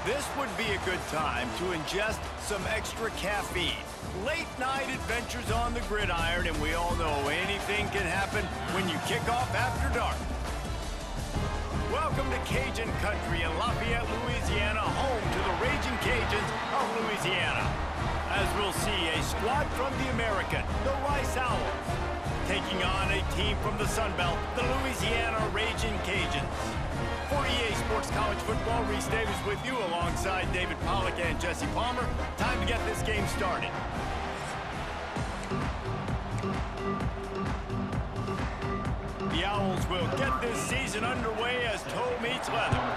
This would be a good time to ingest some extra caffeine. Late night adventures on the gridiron, and we all know anything can happen when you kick off after dark. Welcome to Cajun Country in Lafayette, Louisiana, home to the Raging Cajuns of Louisiana. As we'll see, a squad from the American, the Rice Owls, taking on a team from the Sun Belt, the Louisiana Raging Cajuns. For EA Sports College Football, Reese Davis with you alongside David Pollack and Jesse Palmer. Time to get this game started. The Owls will get this season underway as toe meets leather.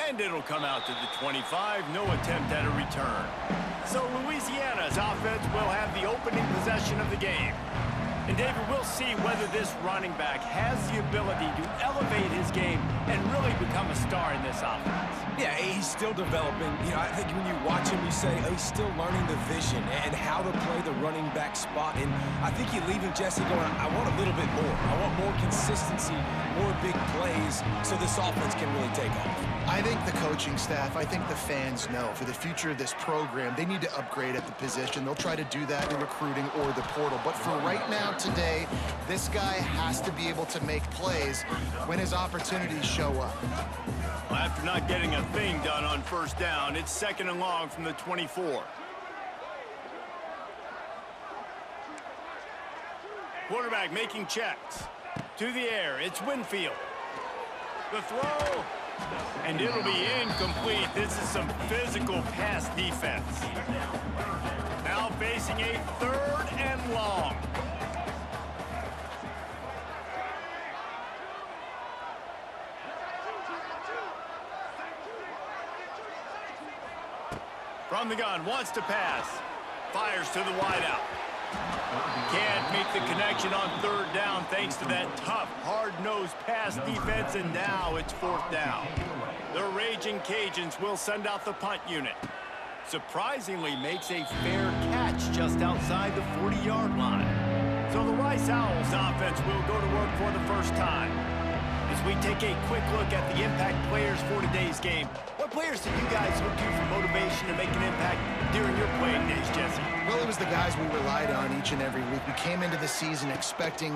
And it'll come out to the 25, no attempt at a return. So Louisiana's offense will have the opening possession of the game. And David, we'll see whether this running back has the ability to elevate his game and really become a star in this offense. Yeah, he's still developing. You know, I think when you watch him, you say, oh, he's still learning the vision and how to play the running back spot. And I think you leave him, Jesse, going, I want a little bit more. I want more consistency, more big plays, so this offense can really take off. I think the coaching staff, I think the fans know for the future of this program, they need to upgrade at the position. They'll try to do that in recruiting or the portal. But for right now, today, this guy has to be able to make plays when his opportunities show up. Well, after not getting a thing done on first down, it's 2nd and long from the 24. Quarterback making checks. To the air, it's Winfield. The throw, and it'll be incomplete. This is some physical pass defense. Now facing a 3rd and long. From the gun, wants to pass. Fires to the wideout. Can't make the connection on 3rd down thanks to that tough, hard-nosed pass defense, and now it's 4th down. The Raging Cajuns will send out the punt unit. Surprisingly makes a fair catch just outside the 40-yard line. So the Rice Owls offense will go to work for the first time. As we take a quick look at the impact players for today's game, what players did you guys look to for motivation to make an impact during your playing days, Jesse? Well, it was the guys we relied on each and every week. We came into the season expecting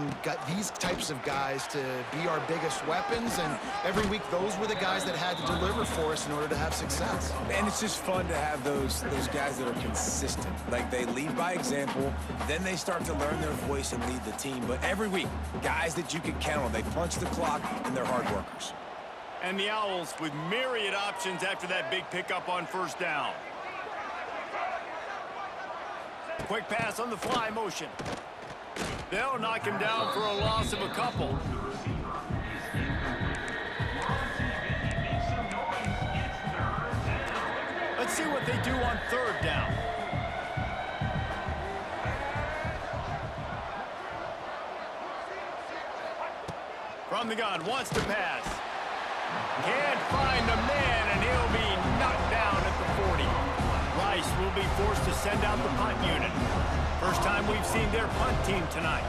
these types of guys to be our biggest weapons, and every week those were the guys that had to deliver for us in order to have success. And it's just fun to have those guys that are consistent. Like, they lead by example, then they start to learn their voice and lead the team. But every week, guys that you can count on, they punch the clock, and they're hard workers. And the Owls with myriad options after that big pickup on first down. Quick pass on the fly motion. They'll knock him down for a loss of a couple. Let's see what they do on 3rd down. From the gun, wants to pass. Can't find the man, and he'll be knocked down at the 40. Rice will be forced to send out the punt unit. First time we've seen their punt team tonight.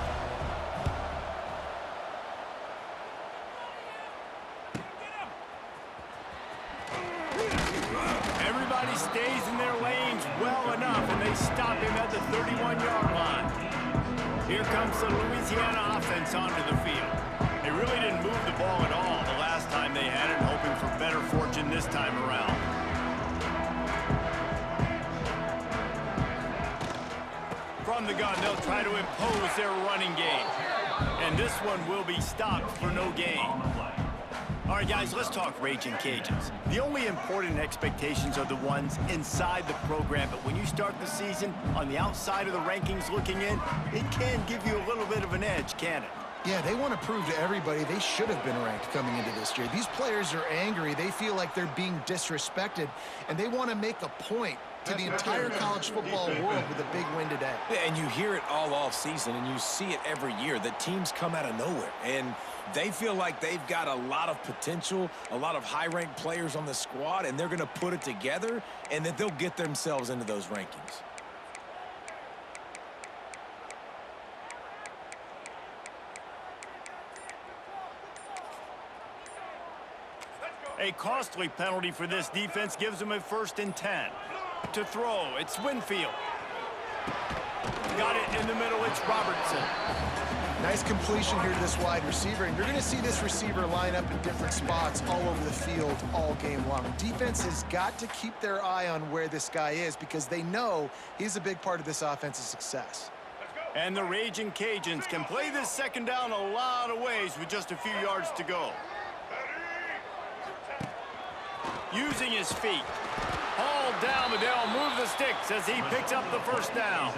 Everybody stays in their lanes well enough, and they stop him at the 31-yard line. Here comes the Louisiana offense onto the field. They really didn't move the ball at all the last time they had it, hoping for better fortune this time around. From the gun, they'll try to impose their running game. And this one will be stopped for no gain. All right, guys, let's talk Raging Cajuns. The only important expectations are the ones inside the program, but when you start the season on the outside of the rankings looking in, it can give you a little bit of an edge, can it? Yeah, they want to prove to everybody they should have been ranked coming into this year. These players are angry. They feel like they're being disrespected, and they want to make a point to the entire college football world with a big win today. Yeah, and you hear it all off season, and you see it every year. The teams come out of nowhere, and they feel like they've got a lot of potential, a lot of high-ranked players on the squad, and they're going to put it together, and that they'll get themselves into those rankings. A costly penalty for this defense gives them a 1st and 10. To throw, it's Winfield. Got it in the middle, it's Robertson. Nice completion here to this wide receiver, and you're going to see this receiver line up in different spots all over the field all game long. Defense has got to keep their eye on where this guy is because they know he's a big part of this offense's success. And the Raging Cajuns can play this 2nd down a lot of ways with just a few yards to go. Using his feet. Hauled down, but they'll move the sticks as he picks up the 1st down.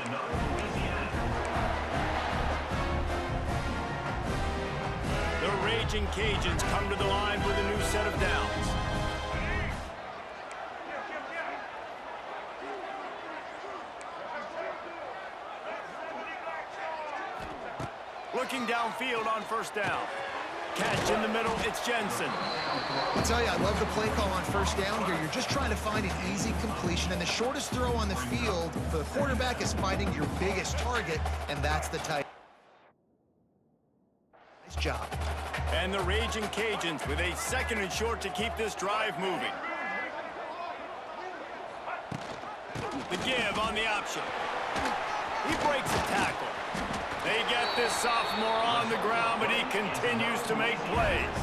The Raging Cajuns come to the line with a new set of downs. Looking downfield on 1st down. Catch in the middle, it's Jensen. I'll tell you, I love the play call on 1st down here. You're just trying to find an easy completion, and the shortest throw on the field for the quarterback is finding your biggest target, and that's the tight. Nice job. And the Raging Cajuns with a 2nd and short to keep this drive moving. The give on the option. He breaks a tackle. They get this sophomore on the ground, but he continues to make plays.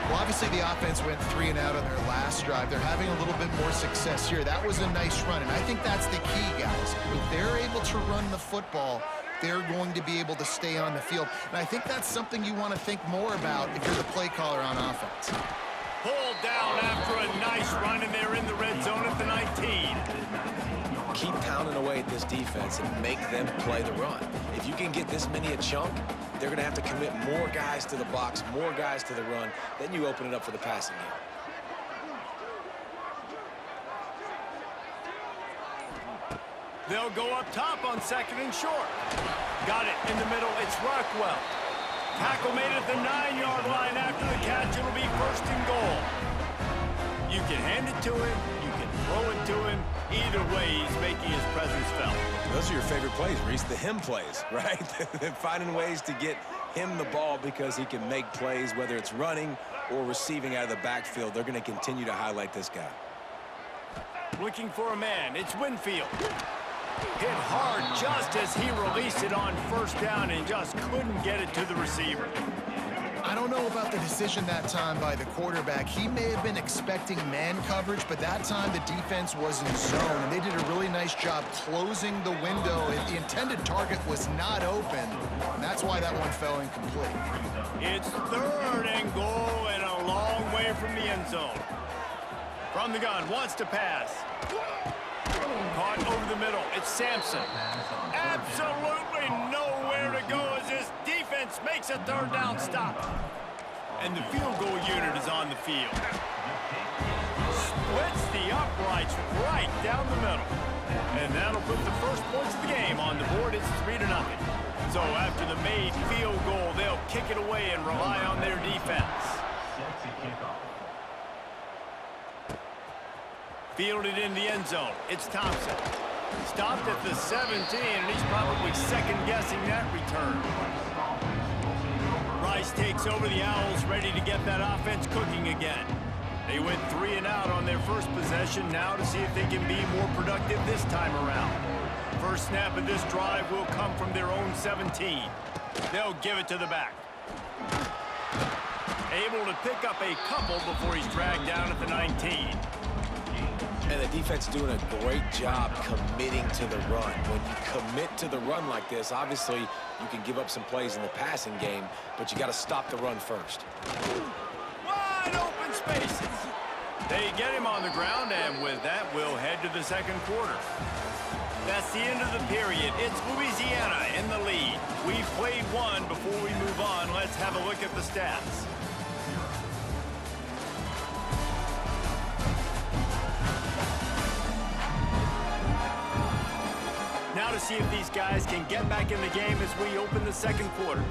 Well, obviously the offense went 3 and out on their last drive. They're having a little bit more success here. That was a nice run, and I think that's the key, guys. If they're able to run the football, they're going to be able to stay on the field. And I think that's something you want to think more about if you're the play caller on offense. Pulled down after a nice run, and they're in the red zone at the 19. Keep pounding away at this defense and make them play the run. If you can get this many a chunk, they're going to have to commit more guys to the box, more guys to the run. Then you open it up for the passing game. They'll go up top on 2nd and short. Got it in the middle. It's Rockwell. Tackle made at the 9-yard line after the catch. It'll be 1st and goal. You can hand it to him. You can throw it to him. Either way, he's making his presence felt. Those are your favorite plays, Reese, the him plays, right? Finding ways to get him the ball because he can make plays, whether it's running or receiving out of the backfield. They're going to continue to highlight this guy. Looking for a man. It's Winfield. Hit hard just as he released it on 1st down and just couldn't get it to the receiver. I don't know about the decision that time by the quarterback. He may have been expecting man coverage, but that time the defense was in zone, and they did a really nice job closing the window. The intended target was not open, and that's why that one fell incomplete. It's 3rd and goal and a long way from the end zone. From the gun, wants to pass. Caught over the middle. It's Sampson. Absolutely nowhere to go as this defense makes a 3rd down stop. And the field goal unit is on the field. Splits the uprights right down the middle. And that'll put the first points of the game on the board. It's 3-0. So after the made field goal, they'll kick it away and rely on their defense. Fielded in the end zone. It's Thompson. Stopped at the 17, and he's probably second-guessing that return. Rice takes over the Owls, ready to get that offense cooking again. They went 3 and out on their first possession, now to see if they can be more productive this time around. First snap of this drive will come from their own 17. They'll give it to the back. Able to pick up a couple before he's dragged down at the 19. And the defense doing a great job committing to the run. When you commit to the run like this, obviously you can give up some plays in the passing game, but you got to stop the run first. Wide open spaces. They get him on the ground, and with that, we'll head to the 2nd quarter. That's the end of the period. It's Louisiana in the lead. We've played one. Before we move on, let's have a look at the stats. Now to see if these guys can get back in the game as we open the 2nd quarter.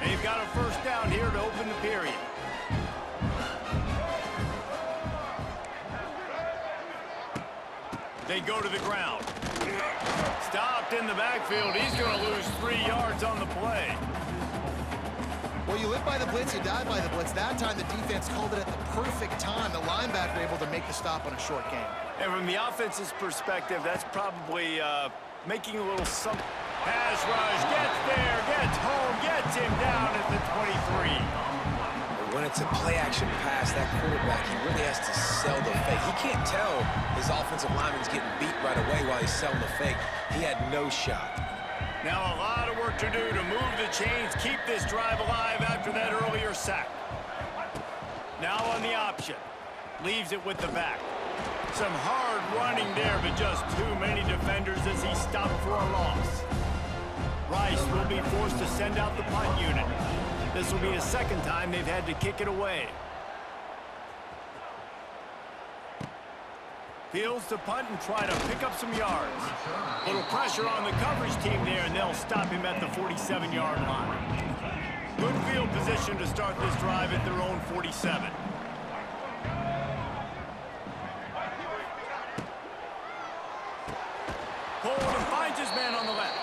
They've got a 1st down here to open the period. They go to the ground. Stopped in the backfield. He's going to lose 3 yards on the play. Well, you live by the blitz, you die by the blitz. That time, the defense called it at the perfect time. The linebacker able to make the stop on a short game. And from the offense's perspective, that's probably making a little something. Pass rush, gets there, gets home, gets him down at the 23. When it's a play-action pass, that quarterback, he really has to sell the fake. He can't tell his offensive lineman's getting beat right away while he's selling the fake. He had no shot. Now a lot of work to do to move the chains, keep this drive alive after that earlier sack. Now on the option. Leaves it with the back. Some hard running there, but just too many defenders as he stopped for a loss. Rice will be forced to send out the punt unit. This will be the second time they've had to kick it away. Fields to punt and try to pick up some yards. Little pressure on the coverage team there, and they'll stop him at the 47-yard line. Good field position to start this drive at their own 47. Pulled and finds his man on the left.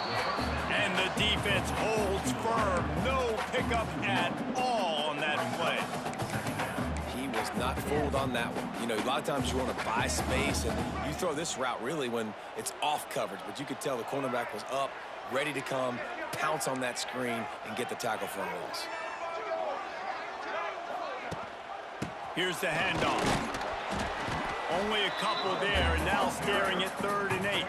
And the defense holds firm. No pickup at all on that play. He was not fooled on that one. You know, a lot of times you want to buy space, and you throw this route really when it's off coverage. But you could tell the cornerback was up, ready to come, pounce on that screen, and get the tackle for a loss. Here's the handoff. Only a couple there, and now staring at 3rd and 8.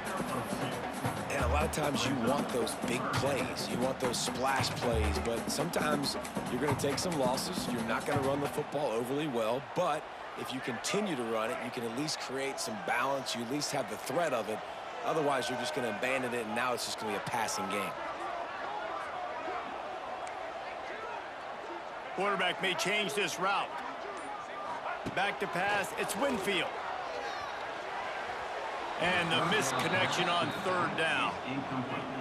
And a lot of times you want those big plays. You want those splash plays, but sometimes you're going to take some losses. You're not going to run the football overly well, but if you continue to run it, you can at least create some balance. You at least have the threat of it. Otherwise, you're just going to abandon it, and now it's just going to be a passing game. Quarterback may change this route. Back to pass, it's Winfield. And the missed connection on 3rd down.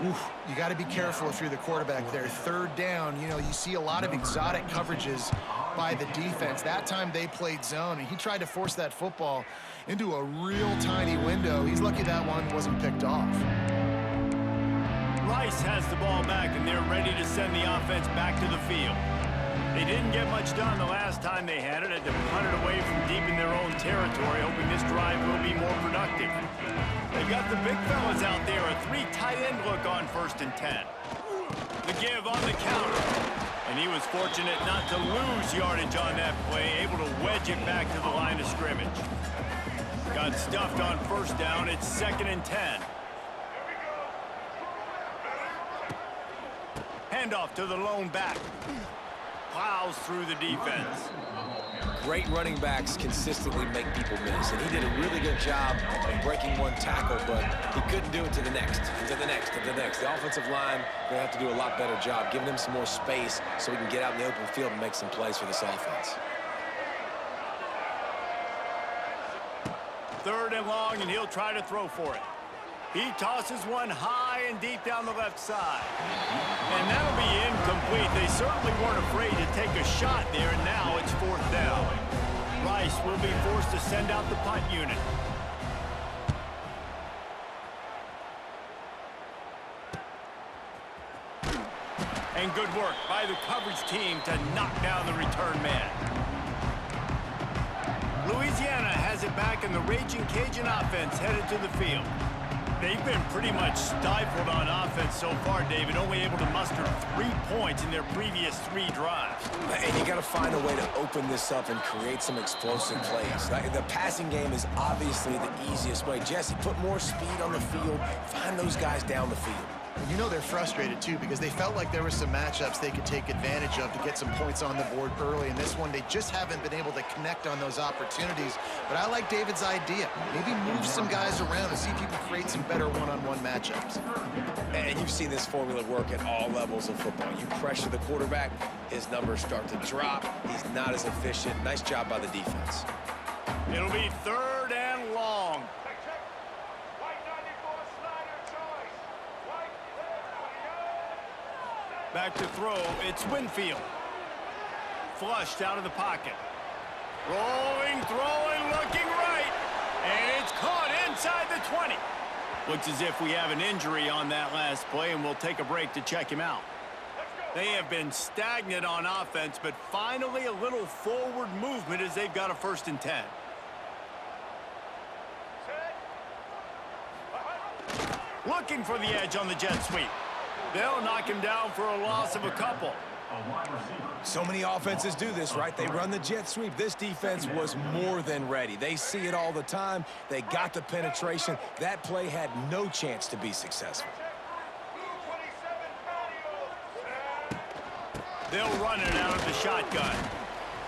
Oof, you got to be careful if you're the quarterback there. 3rd down, you know, you see a lot of exotic coverages by the defense. That time they played zone, and he tried to force that football into a real tiny window. He's lucky that one wasn't picked off. Rice has the ball back, and they're ready to send the offense back to the field. They didn't get much done the last time they had it. Had to punt it away from deep in their own territory, hoping this drive will be more productive. They've got the big fellas out there, a 3 tight end look on 1st and 10. The give on the counter. And he was fortunate not to lose yardage on that play, able to wedge it back to the line of scrimmage. Got stuffed on 1st down. It's 2nd and 10. Handoff to the lone back. Plows through the defense. Great running backs consistently make people miss, and he did a really good job of breaking one tackle, but he couldn't do it to the next, to the next, to the next. The offensive line going to have to do a lot better job, giving him some more space so he can get out in the open field and make some plays for this offense. 3rd and long, and he'll try to throw for it. He tosses one high and deep down the left side. And that'll be incomplete. They certainly weren't afraid to take a shot there, and now it's 4th down. Rice will be forced to send out the punt unit. And good work by the coverage team to knock down the return man. Louisiana has it back, and the Raging Cajun offense headed to the field. They've been pretty much stifled on offense so far, David, only able to muster 3 points in their previous 3 drives. And you got to find a way to open this up and create some explosive plays. The passing game is obviously the easiest way. Jesse, put more speed on the field. Find those guys down the field. And you know they're frustrated, too, because they felt like there were some matchups they could take advantage of to get some points on the board early. In this one, they just haven't been able to connect on those opportunities. But I like David's idea. Maybe move some guys around and see if you can create some better one-on-one matchups. And you've seen this formula work at all levels of football. You pressure the quarterback, his numbers start to drop. He's not as efficient. Nice job by the defense. It'll be 3rd and long. Back to throw, it's Winfield. Flushed out of the pocket. Rolling, throwing, looking right. And it's caught inside the 20. Looks as if we have an injury on that last play, and we'll take a break to check him out. They have been stagnant on offense, but finally a little forward movement as they've got a 1st and 10. Looking for the edge on the jet sweep. They'll knock him down for a loss of a couple. So many offenses do this, right? They run the jet sweep. This defense was more than ready. They see it all the time. They got the penetration. That play had no chance to be successful. They'll run it out of the shotgun.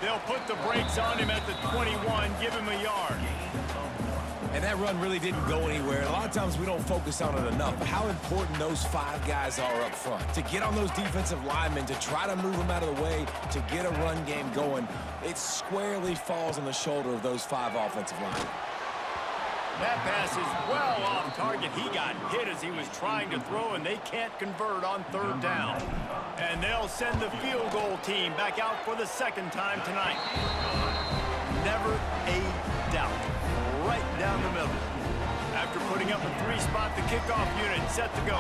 They'll put the brakes on him at the 21, give him a yard. And that run really didn't go anywhere. A lot of times we don't focus on it enough. How important those 5 guys are up front. To get on those defensive linemen, to try to move them out of the way, to get a run game going, it squarely falls on the shoulder of those 5 offensive linemen. That pass is well off target. He got hit as he was trying to throw, and they can't convert on 3rd down. And they'll send the field goal team back out for the 2nd time tonight. Never a doubt. Right down the middle. After putting up a 3-spot, the kickoff unit set to go.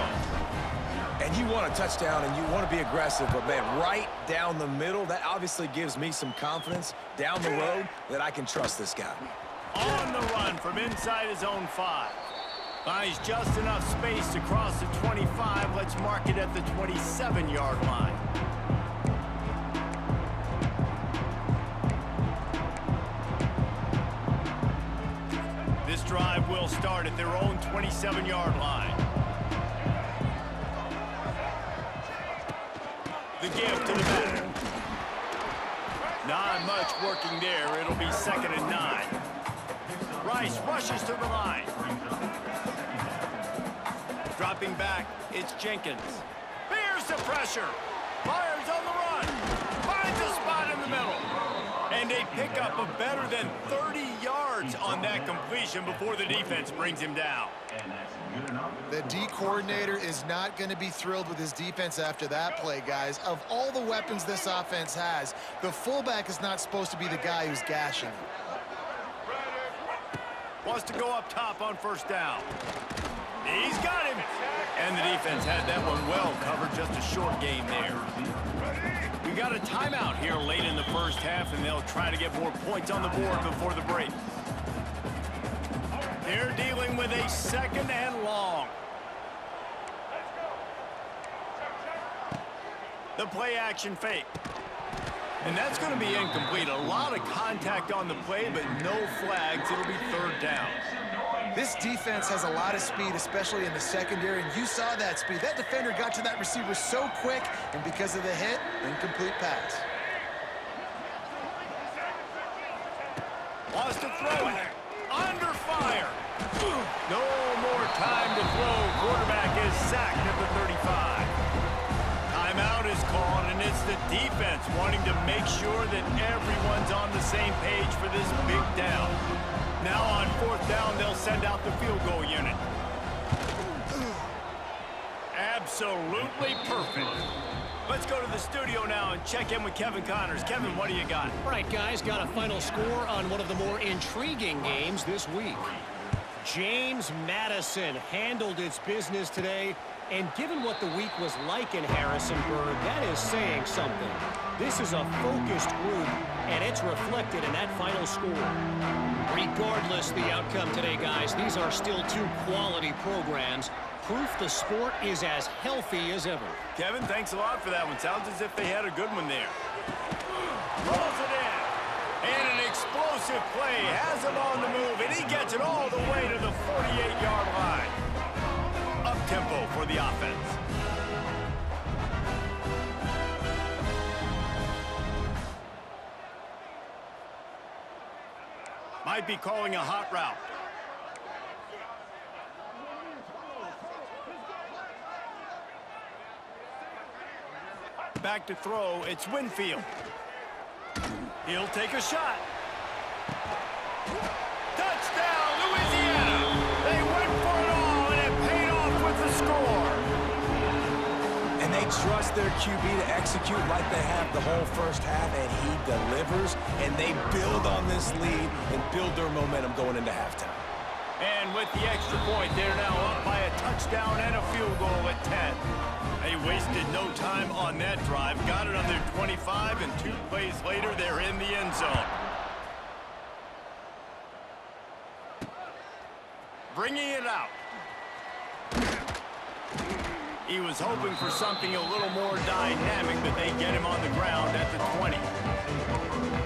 And you want a touchdown and you want to be aggressive, but man, right down the middle, that obviously gives me some confidence down the road that I can trust this guy. On the run from inside his own 5. Finds just enough space to cross the 25. Let's mark it at the 27-yard line. This drive will start at their own 27-yard line. The give to the back. Not much working there. It'll be 2nd and 9. Rice rushes to the line. Dropping back, it's Jenkins. Here's the pressure. Fires on the run. Finds a spot in the middle. And a pickup of better than 30 yards on that completion before the defense brings him down. The D coordinator is not going to be thrilled with his defense after that play, guys. Of all the weapons this offense has, the fullback is not supposed to be the guy who's gashing him. Wants to go up top on 1st down. He's got him. And the defense had that one well covered. Just a short gain there. We got a timeout here late in the 1st half, and they'll try to get more points on the board before the break. They're dealing with a 2nd and long. The play action fake. And that's going to be incomplete. A lot of contact on the play, but no flags. It'll be 3rd down. This defense has a lot of speed, especially in the secondary, and you saw that speed. That defender got to that receiver so quick, and because of the hit, incomplete pass. Wants to throw it. Under fire. No more time to throw. Quarterback is sacked at the 35. Timeout is called, and it's the defense wanting to make sure that everyone's on the same page for this big down. Now on 4th down, they'll send out the field goal unit. Absolutely perfect. Let's go to the studio now and check in with Kevin Connors. Kevin, what do you got? All right, guys, got a final score on one of the more intriguing games this week. James Madison handled its business today, and given what the week was like in Harrisonburg, that is saying something. This is a focused group, and it's reflected in that final score. Regardless the outcome today, guys, these are still 2 quality programs. Proof the sport is as healthy as ever. Kevin, thanks a lot for that one. Sounds as if they had a good one there. Rolls it in. And an explosive play. Has him on the move, and he gets it all the way to the 48-yard line. Up-tempo for the offense. Might be calling a hot route. Back to throw, it's Winfield. He'll take a shot. Touchdown, Louisiana! They went for it all, and it paid off with the score. And they trust their QB to execute like they have the whole 1st half, and he delivers, and they build on this lead and build their momentum going into halftime. And with the extra point, they're now up by a touchdown and a field goal at 10. They wasted no time on that drive. Got it on their 25, and 2 plays later, they're in the end zone. Bringing it out. He was hoping for something a little more dynamic, but they get him on the ground at the 20.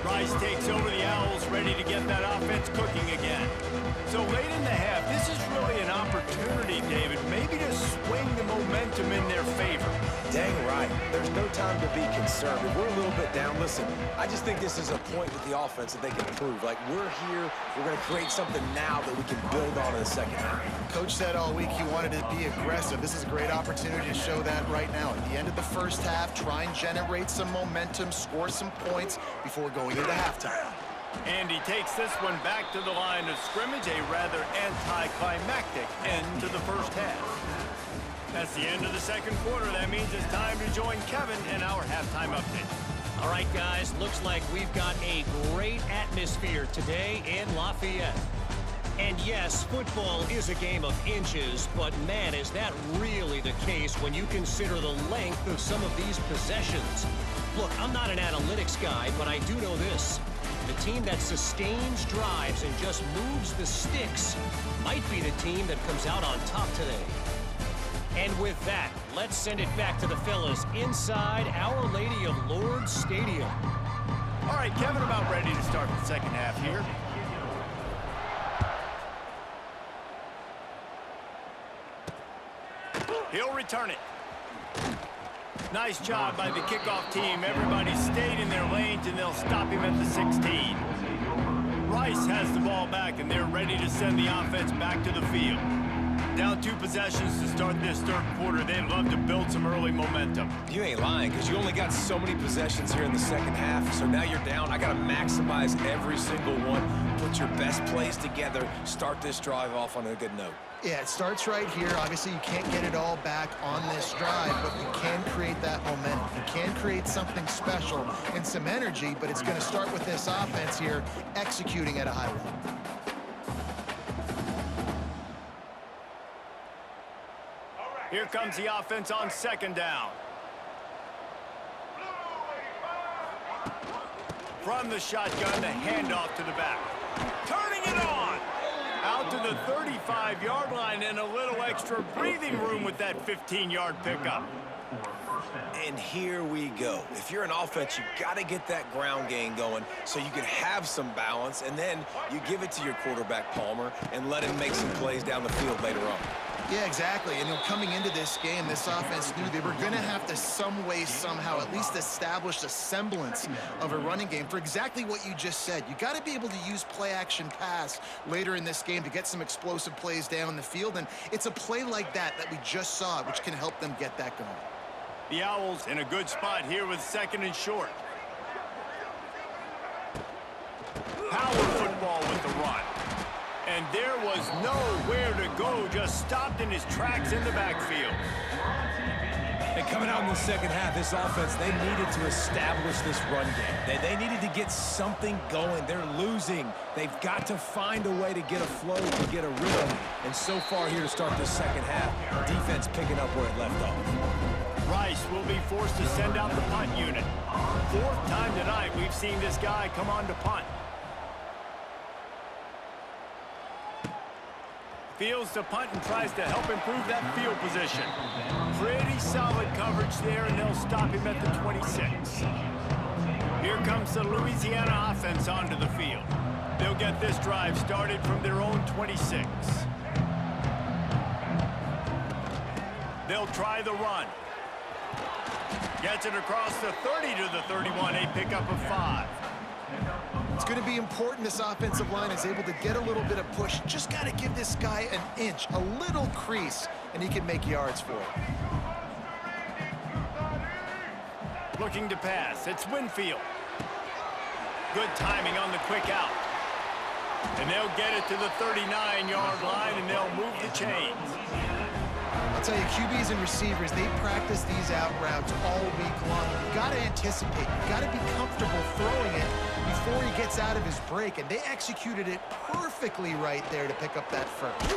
Rice takes over the Owls, ready to get that offense cooking again. So late in the half, this is really an opportunity, David, maybe to swing the momentum in their favor. Dang right. There's no time to be concerned. If we're a little bit down, listen, I just think this is a point with the offense that they can prove. Like, we're here, we're going to create something now that we can build on in the second half. Coach said all week he wanted to be aggressive. This is a great opportunity to show that right now. At the end of the first half, try and generate some momentum, score some points before going into halftime. And he takes this one back to the line of scrimmage, a rather anticlimactic end to the first half. That's the end of the second quarter. That means it's time to join Kevin in our halftime update. All right, guys, looks like we've got a great atmosphere today in Lafayette. And yes, football is a game of inches, but man, is that really the case when you consider the length of some of these possessions. Look, I'm not an analytics guy, but I do know this. The team that sustains drives and just moves the sticks might be the team that comes out on top today. And with that, let's send it back to the fellas inside Our Lady of Lourdes Stadium. All right, Kevin, about ready to start the second half here. He'll return it. Nice job by the kickoff team. Everybody stayed in their lanes, and they'll stop him at the 16. Rice has the ball back, and they're ready to send the offense back to the field. Down 2 possessions to start this third quarter. They'd love to build some early momentum. You ain't lying, because you only got so many possessions here in the second half, so now you're down. I got to maximize every single one. Put your best plays together. Start this drive off on a good note. Yeah, it starts right here. Obviously, you can't get it all back on this drive, but you can create that momentum. You can create something special and some energy, but it's going to start with this offense here executing at a high level. Here comes the offense on second down. From the shotgun, the handoff to the back. Turning it on! Out to the 35-yard line and a little extra breathing room with that 15-yard pickup. And here we go. If you're an offense, you got to get that ground game going so you can have some balance, and then you give it to your quarterback, Palmer, and let him make some plays down the field later on. Yeah, exactly. And coming into this game, this offense knew they were going to have to some way, somehow, at least establish a semblance of a running game for exactly what you just said. You got to be able to use play-action pass later in this game to get some explosive plays down the field, and it's a play like that we just saw, which can help them get that going. The Owls in a good spot here with second and short. Power football with the run. And there was nowhere to go, just stopped in his tracks in the backfield. And coming out in the second half, this offense, they needed to establish this run game. They needed to get something going. They're losing. They've got to find a way to get a flow, to get a rhythm. And so far here to start this second half, defense picking up where it left off. Rice will be forced to send out the punt unit. 4th time tonight we've seen this guy come on to punt. Fields the punt and tries to help improve that field position. Pretty solid coverage there, and they'll stop him at the 26. Here comes the Louisiana offense onto the field. They'll get this drive started from their own 26. They'll try the run. Gets it across the 30 to the 31, a pickup of 5. It's going to be important this offensive line is able to get a little bit of push. Just got to give this guy an inch, a little crease, and he can make yards for it. Looking to pass. It's Winfield. Good timing on the quick out. And they'll get it to the 39-yard line, and they'll move the chains. I'll tell you, QBs and receivers, they practice these out routes all week long. You got to anticipate. You got to be comfortable throwing it before he gets out of his break, and they executed it perfectly right there to pick up that first.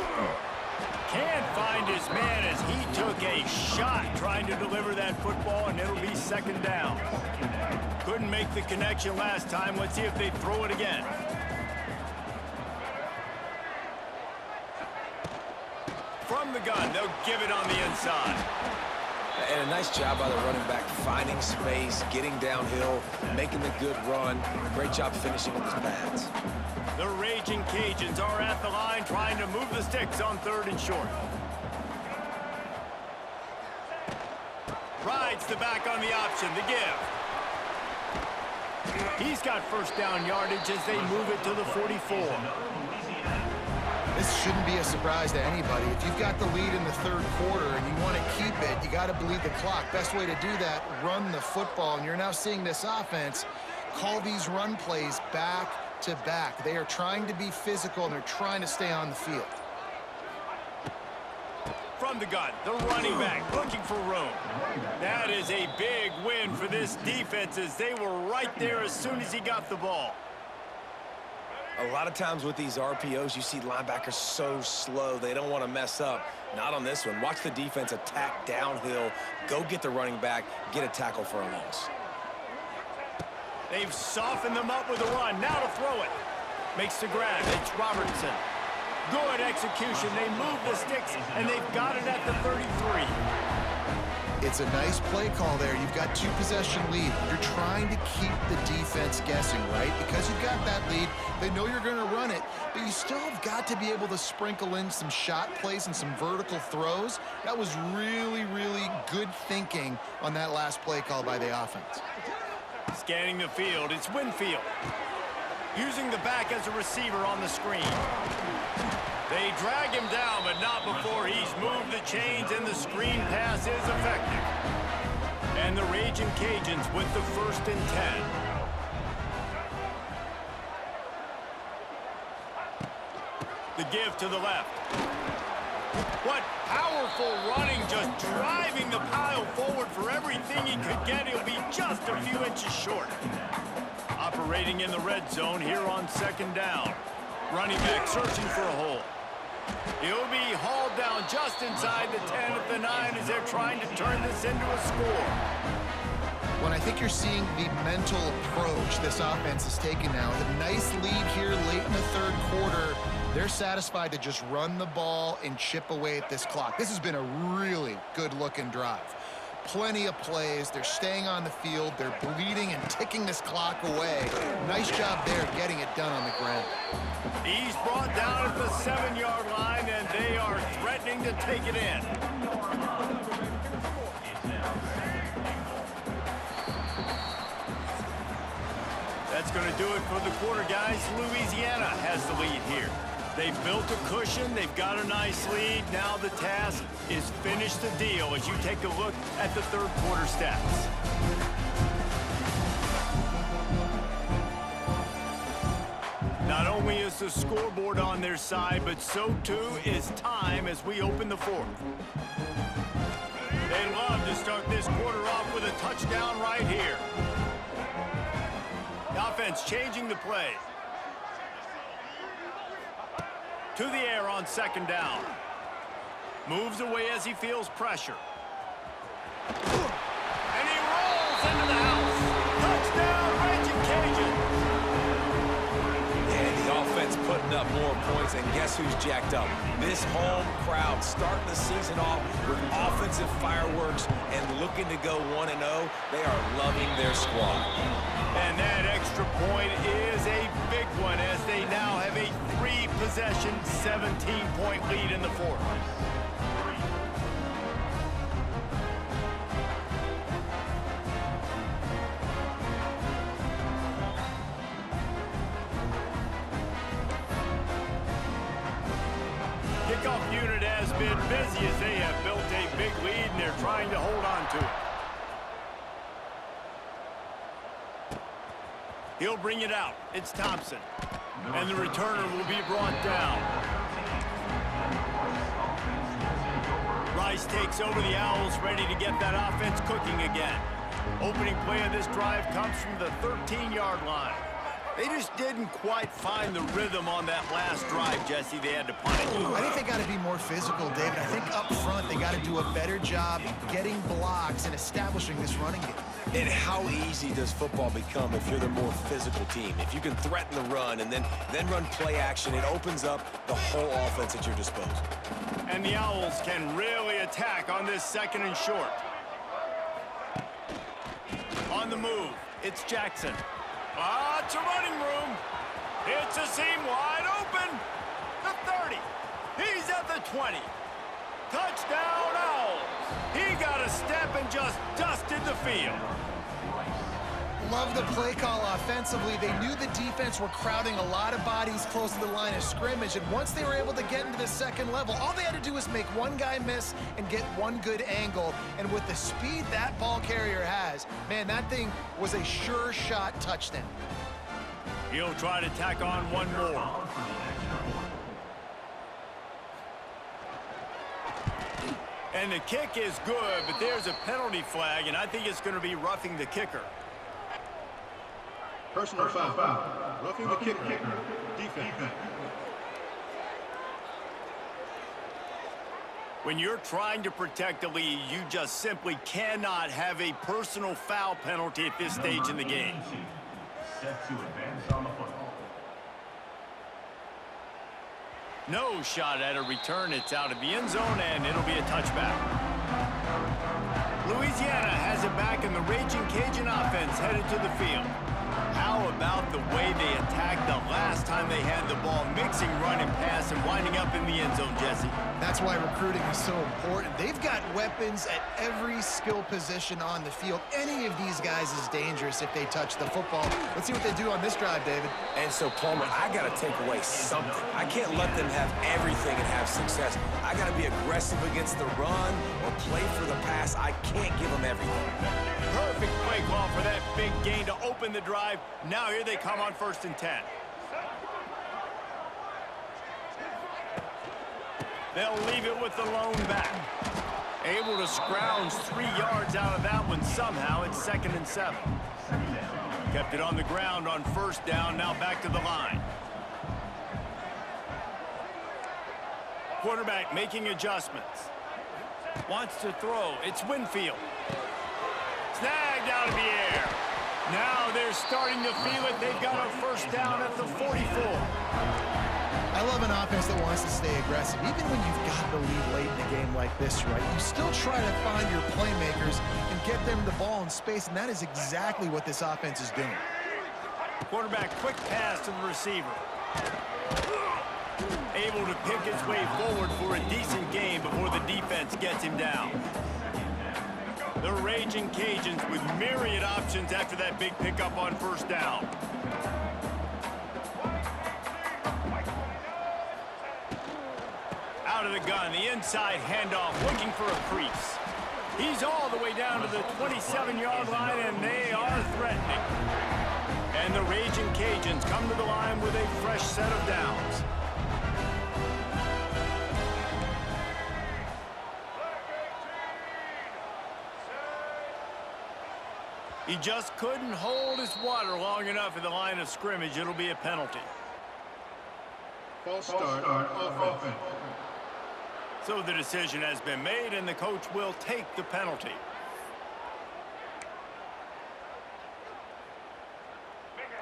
Can't find his man as he took a shot trying to deliver that football, and it'll be second down. Couldn't make the connection last time. Let's see if they throw it again. From the gun, they'll give it on the inside. And a nice job by the running back, finding space, getting downhill, making the good run. Great job finishing with his pads. The Raging Cajuns are at the line trying to move the sticks on 3rd and short. Rides the back on the option, the give. He's got first down yardage as they move it to the 44. This shouldn't be a surprise to anybody. If you've got the lead in the 3rd quarter and you want to keep it, you got to bleed the clock. Best way to do that, run the football. And you're now seeing this offense call these run plays back to back. They are trying to be physical, and they're trying to stay on the field. From the gun, the running back looking for room. That is a big win for this defense as they were right there as soon as he got the ball. A lot of times with these RPOs, you see linebackers so slow, they don't want to mess up. Not on this one. Watch the defense attack downhill, go get the running back, get a tackle for a loss. They've softened them up with a run. Now to throw it. Makes the grab. It's Robertson. Good execution. They move the sticks, and they've got it at the 33. It's a nice play call there. You've got 2-possession lead. You're trying to keep the defense guessing, right? Because you've got that lead, they know you're going to run it, but you still have got to be able to sprinkle in some shot plays and some vertical throws. That was really, really good thinking on that last play call by the offense. Scanning the field, it's Winfield. Using the back as a receiver on the screen. They drag him down, but not before he's moved the chains, and the screen pass is effective. And the Raging Cajuns with the 1st and 10. The give to the left. What powerful running, just driving the pile forward for everything he could get. He'll be just a few inches short. Operating in the red zone here on 2nd down. Running back searching for a hole. He'll be hauled down just inside the 10 at the 9 as they're trying to turn this into a score. When I think you're seeing the mental approach this offense is taking now, with a nice lead here late in the 3rd quarter, they're satisfied to just run the ball and chip away at this clock. This has been a really good-looking drive. Plenty of plays. They're staying on the field. They're bleeding and ticking this clock away. Nice job there getting it done on the ground. He's brought down at the 7-yard line, and they are threatening to take it in. That's going to do it for the quarter, guys. Louisiana has the lead here. They've built a cushion. They've got a nice lead. Now the task is finish the deal as you take a look at the 3rd quarter stats. Not only is the scoreboard on their side, but so too is time as we open the 4th. They love to start this quarter off with a touchdown right here. The offense changing the play. To the air on 2nd down. Moves away as he feels pressure. And he rolls into the house. Touchdown, Raging Cajuns. And the offense putting up more points, and guess who's jacked up? This home crowd starting the season off with offensive fireworks and looking to go 1-0. They are loving their squad. And that extra point is a big one as they now have a 3-possession, 17-point lead in the 4th. Kickoff unit has been busy as they have built a big lead, and they're trying to hold on to it. He'll bring it out. It's Thompson. And the returner will be brought down. Rice takes over the Owls, ready to get that offense cooking again. Opening play of this drive comes from the 13-yard line. They just didn't quite find the rhythm on that last drive, Jesse. They had to punt it. I think they got to be more physical, David. I think up front they got to do a better job getting blocks and establishing this running game. And how easy does football become if you're the more physical team? If you can threaten the run and then run play action, it opens up the whole offense at your disposal. And the Owls can really attack on this 2nd and short. On the move, it's Jackson. It's a running room. It's a seam wide open. The 30. He's at the 20. Touchdown, Owls. He got a step and just dusted the field. Love the play call offensively. They knew the defense were crowding a lot of bodies close to the line of scrimmage, and once they were able to get into the 2nd level, all they had to do was make one guy miss and get one good angle. And with the speed that ball carrier has, man, that thing was a sure shot touchdown. He'll try to tack on one more. And the kick is good, but there's a penalty flag, and I think it's going to be roughing the kicker. Personal foul. Roughing the kicker. Defense. When you're trying to protect a lead, you just simply cannot have a personal foul penalty at this stage in the game. Set to advance on the football. No shot at a return. It's out of the end zone, and it'll be a touchback. Louisiana has it back, and the Raging Cajun offense headed to the field. How about the way they attacked the last time they had the ball, mixing run and pass and winding up in the end zone, Jesse? That's why recruiting is so important. They've got weapons at every skill position on the field. Any of these guys is dangerous if they touch the football. Let's see what they do on this drive, David. And so, Palmer, I got to take away something. I can't let them have everything and have success. I got to be aggressive against the run or play for the pass. I can't give them everything. Perfect play call for that big gain to open the drive. Now here they come on 1st and 10. They'll leave it with the lone back. Able to scrounge 3 yards out of that one somehow. It's 2nd and 7. Kept it on the ground on 1st down. Now back to the line. Quarterback making adjustments. Wants to throw. It's Winfield. Snagged out of the air. Now they're starting to feel it. They've got a 1st down at the 44. I love an offense that wants to stay aggressive. Even when you've got the lead late in a game like this, right, you still try to find your playmakers and get them the ball in space, and that is exactly what this offense is doing. Quarterback quick pass to the receiver. Able to pick his way forward for a decent gain before the defense gets him down. The Raging Cajuns with myriad options after that big pickup on 1st down. Out of the gun, the inside handoff, looking for a crease. He's all the way down to the 27-yard line, and they are threatening. And the Raging Cajuns come to the line with a fresh set of downs. He just couldn't hold his water long enough at the line of scrimmage. It'll be a penalty. False start on offense. So the decision has been made, and the coach will take the penalty.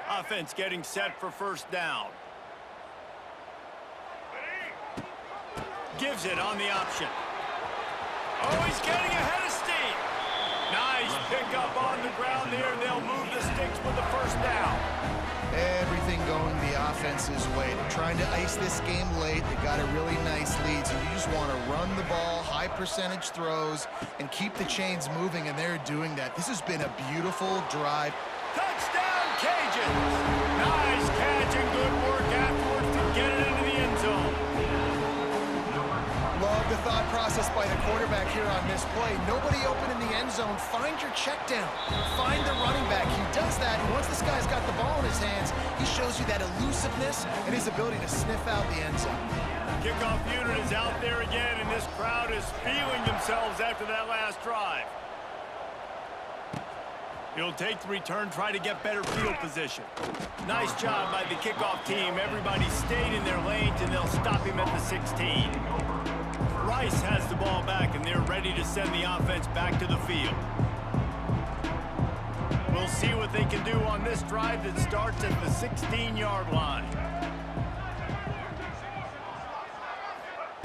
Offense getting set for 1st down. Gives it on the option. Oh, he's getting ahead of steam. Nice pickup on the ground there. They'll move the sticks with the 1st down. Everything going the offense's way. They're trying to ice this game late. They got a really nice lead, so you just want to run the ball, high percentage throws, and keep the chains moving, and they're doing that. This has been a beautiful drive. Touchdown, Cajuns! Nice catch and good work afterwards to get it into the end zone. Love the thought process by the quarterback here on this play. Nobody open in the end zone. Find your check down. Find the running back. He does that, and once this guy's got the ball in his hands, he shows you that elusiveness and his ability to sniff out the end zone. Kickoff unit is out there again, and this crowd is feeling themselves after that last drive. He'll take the return, try to get better field position. Nice job by the kickoff team. Everybody stayed in their lanes, and they'll stop him at the 16. Rice has the ball back, and they're ready to send the offense back to the field. We'll see what they can do on this drive that starts at the 16-yard line.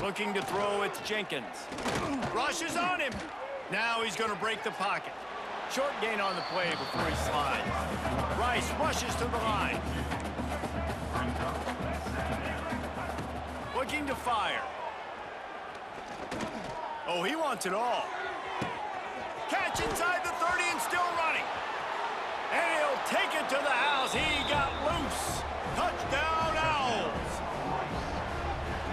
Looking to throw, it's Jenkins. Rushes on him. Now he's going to break the pocket. Short gain on the play before he slides. Rice rushes to the line. Looking to fire. Oh, he wants it all. Catch inside the 30 and still running. And he'll take it to the house. He got loose. Touchdown, Owls.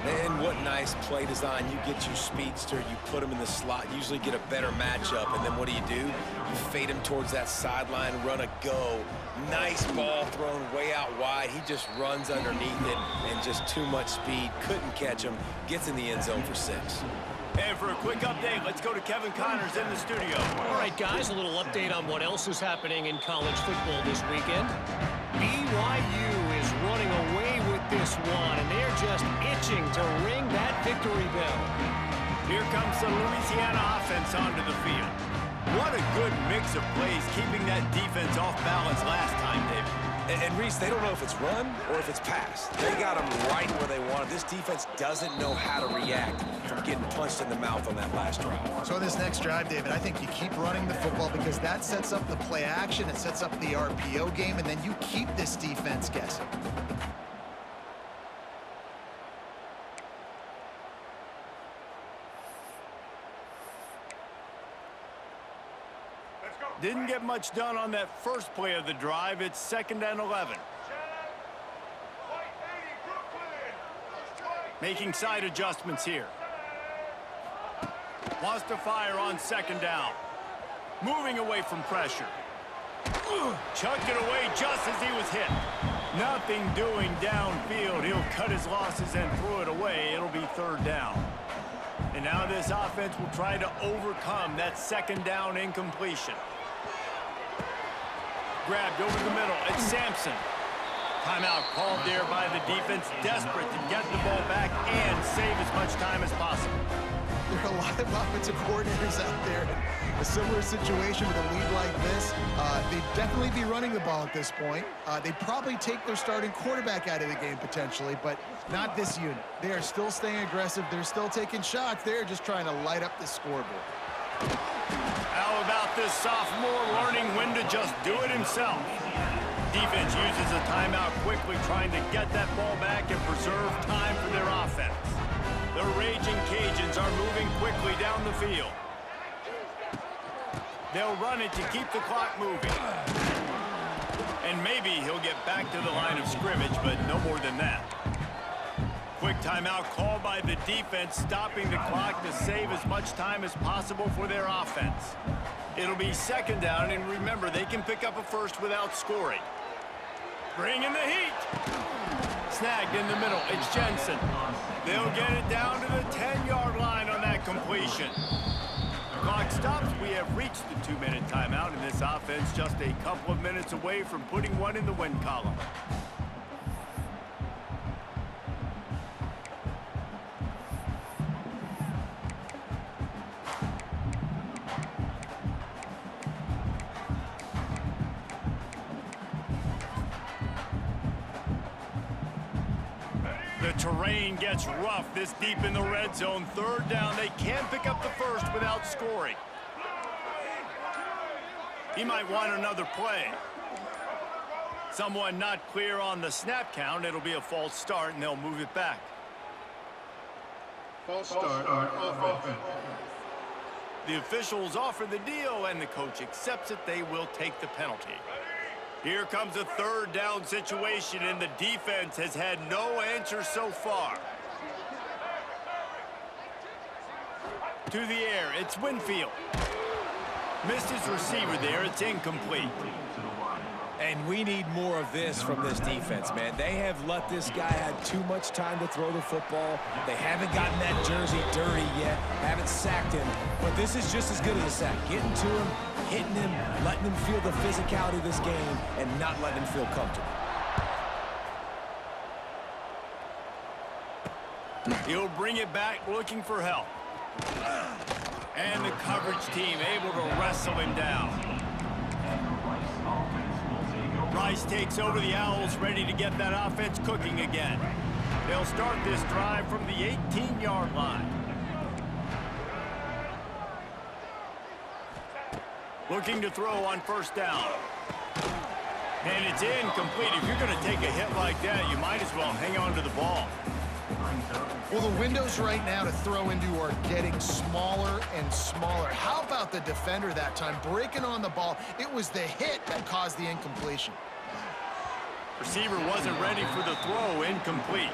And what nice play design. You get your speedster, you put him in the slot, usually get a better matchup, and then what do? You fade him towards that sideline, run a go. Nice ball thrown way out wide. He just runs underneath it, and just too much speed. Couldn't catch him. Gets in the end zone for 6. And for a quick update, let's go to Kevin Connors in the studio. All right, guys, a little update on what else is happening in college football this weekend. BYU is running away with this one, and they're just itching to ring that victory bell. Here comes the Louisiana offense onto the field. What a good mix of plays, keeping that defense off balance last time, David. And Reese, they don't know if it's run or if it's pass. They got them right where they want it. This defense doesn't know how to react from getting punched in the mouth on that last drive. So on this next drive, David, I think you keep running the football because that sets up the play action, it sets up the RPO game, and then you keep this defense guessing. Didn't get much done on that first play of the drive. It's 2nd and 11. Making side adjustments here. Wants to fire on 2nd down. Moving away from pressure. Chucked it away just as he was hit. Nothing doing downfield. He'll cut his losses and throw it away. It'll be 3rd down. And now this offense will try to overcome that 2nd down incompletion. Grabbed over the middle. It's Sampson. Timeout called there by the defense, desperate to get the ball back and save as much time as possible. There are a lot of offensive coordinators out there in a similar situation with a lead like this. They'd definitely be running the ball at this point. They'd probably take their starting quarterback out of the game potentially, but not this unit. They are still staying aggressive. They're still taking shots. They're just trying to light up the scoreboard. How about this sophomore learning when to just do it himself? Defense uses a timeout quickly, trying to get that ball back and preserve time for their offense. The Raging Cajuns are moving quickly down the field. They'll run it to keep the clock moving. And maybe he'll get back to the line of scrimmage, but no more than that. Quick timeout called by the defense, stopping the clock to save as much time as possible for their offense. It'll be 2nd down, and remember, they can pick up a first without scoring. Bring in the heat. Snagged in the middle. It's Jensen. They'll get it down to the 10-yard line on that completion. Clock stops. We have reached the 2-minute timeout, and this offense just a couple of minutes away from putting one in the win column. The terrain gets rough this deep in the red zone. 3rd down. They can't pick up the first without scoring. He might want another play. Someone not clear on the snap count. It'll be a false start, and they'll move it back. False start on offense. The officials offer the deal, and the coach accepts it. They will take the penalty. Here comes a 3rd down situation, and the defense has had no answer so far. To the air, it's Winfield. Missed his receiver there, it's incomplete. And we need more of this from this defense, man. They have let this guy have too much time to throw the football. They haven't gotten that jersey dirty yet, haven't sacked him. But this is just as good as a sack. Getting to him, hitting him, letting him feel the physicality of this game, and not letting him feel comfortable. He'll bring it back looking for help. And the coverage team able to wrestle him down. Rice takes over the Owls, ready to get that offense cooking again. They'll start this drive from the 18-yard line. Looking to throw on first down. And it's incomplete. If you're going to take a hit like that, you might as well hang on to the ball. Well, the windows right now to throw into are getting smaller and smaller. How about the defender that time breaking on the ball? It was the hit that caused the incompletion. Receiver wasn't ready for the throw, incomplete.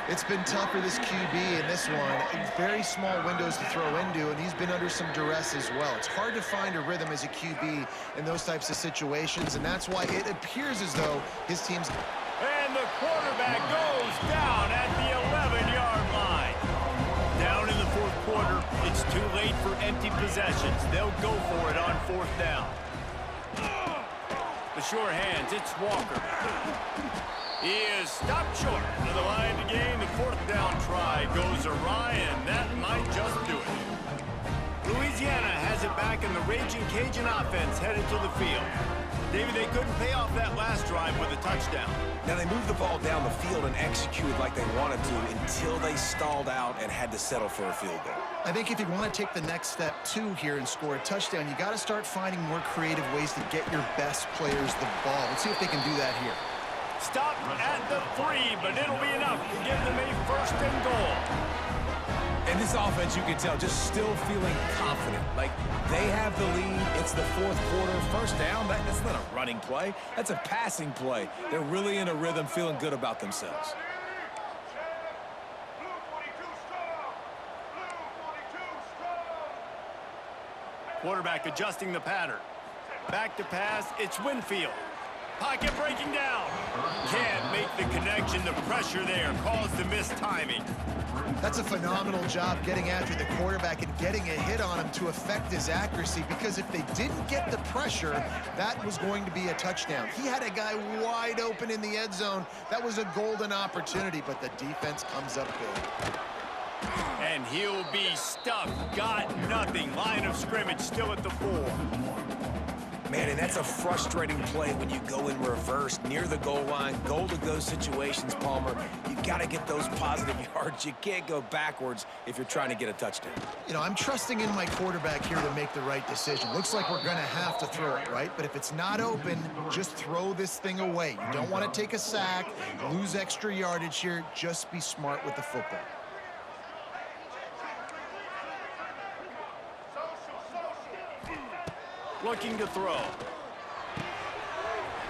It's been tough for this QB in this one. Very small windows to throw into, and he's been under some duress as well. It's hard to find a rhythm as a QB in those types of situations, and that's why it appears as though his team's... And the quarterback goes down at the 11-yard line. Down in the fourth quarter, it's too late for empty possessions. They'll go for it on fourth down. The sure hands, it's Walker. He is stopped short of the line to gain. The fourth down try goes awry, and that might just do it. Louisiana has it back in the Raging Cajun offense headed to the field. David, they couldn't pay off that last drive with a touchdown. Now, they moved the ball down the field and executed like they wanted to until they stalled out and had to settle for a field goal. I think if you want to take the next step, too, here and score a touchdown, you got to start finding more creative ways to get your best players the ball. Let's see if they can do that here. Stop at the 3, but it'll be enough to give them a first and goal. And this offense, you can tell, just still feeling confident. Like, they have the lead. It's the fourth quarter. First down, that's not a running play. That's a passing play. They're really in a rhythm, feeling good about themselves. Quarterback adjusting the pattern. Back to pass, it's Winfield. Pocket breaking down. Can't make the connection. The pressure there caused the missed timing. That's a phenomenal job getting after the quarterback and getting a hit on him to affect his accuracy, because if they didn't get the pressure, that was going to be a touchdown. He had a guy wide open in the end zone. That was a golden opportunity, but the defense comes up big. And he'll be stuffed. Got nothing. Line of scrimmage still at the 4. Man, and that's a frustrating play when you go in reverse near the goal line. Goal-to-go situations, Palmer. You got to get those positive yards. You can't go backwards if you're trying to get a touchdown. You know, I'm trusting in my quarterback here to make the right decision. Looks like we're going to have to throw it, right? But if it's not open, just throw this thing away. You don't want to take a sack, lose extra yardage here. Just be smart with the football. Looking to throw.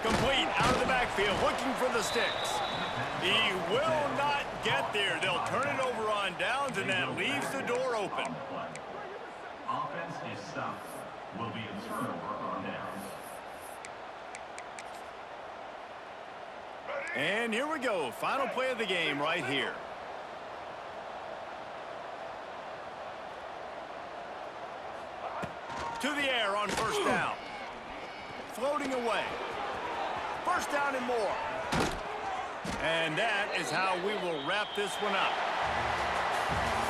Complete out of the backfield, looking for the sticks. He will not get there. They'll turn it over on downs, and that leaves the door open. Offense is stopped. Will be a turnover on downs. And here we go. Final play of the game right here. To the air on first down. Floating away. First down and more. And that is how we will wrap this one up.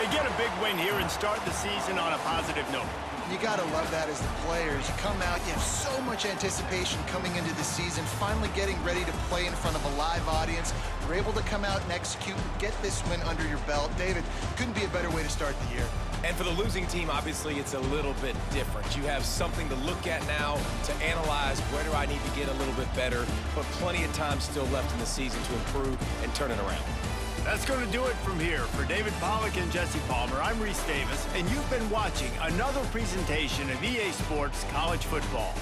They get a big win here and start the season on a positive note. You got to love that as the players. You come out, you have so much anticipation coming into the season, finally getting ready to play in front of a live audience. You're able to come out and execute, get this win under your belt. David, couldn't be a better way to start the year. And for the losing team, obviously, it's a little bit different. You have something to look at now to analyze where do I need to get a little bit better, but plenty of time still left in the season to improve and turn it around. That's going to do it from here. For David Pollack and Jesse Palmer, I'm Reese Davis, and you've been watching another presentation of EA Sports College Football.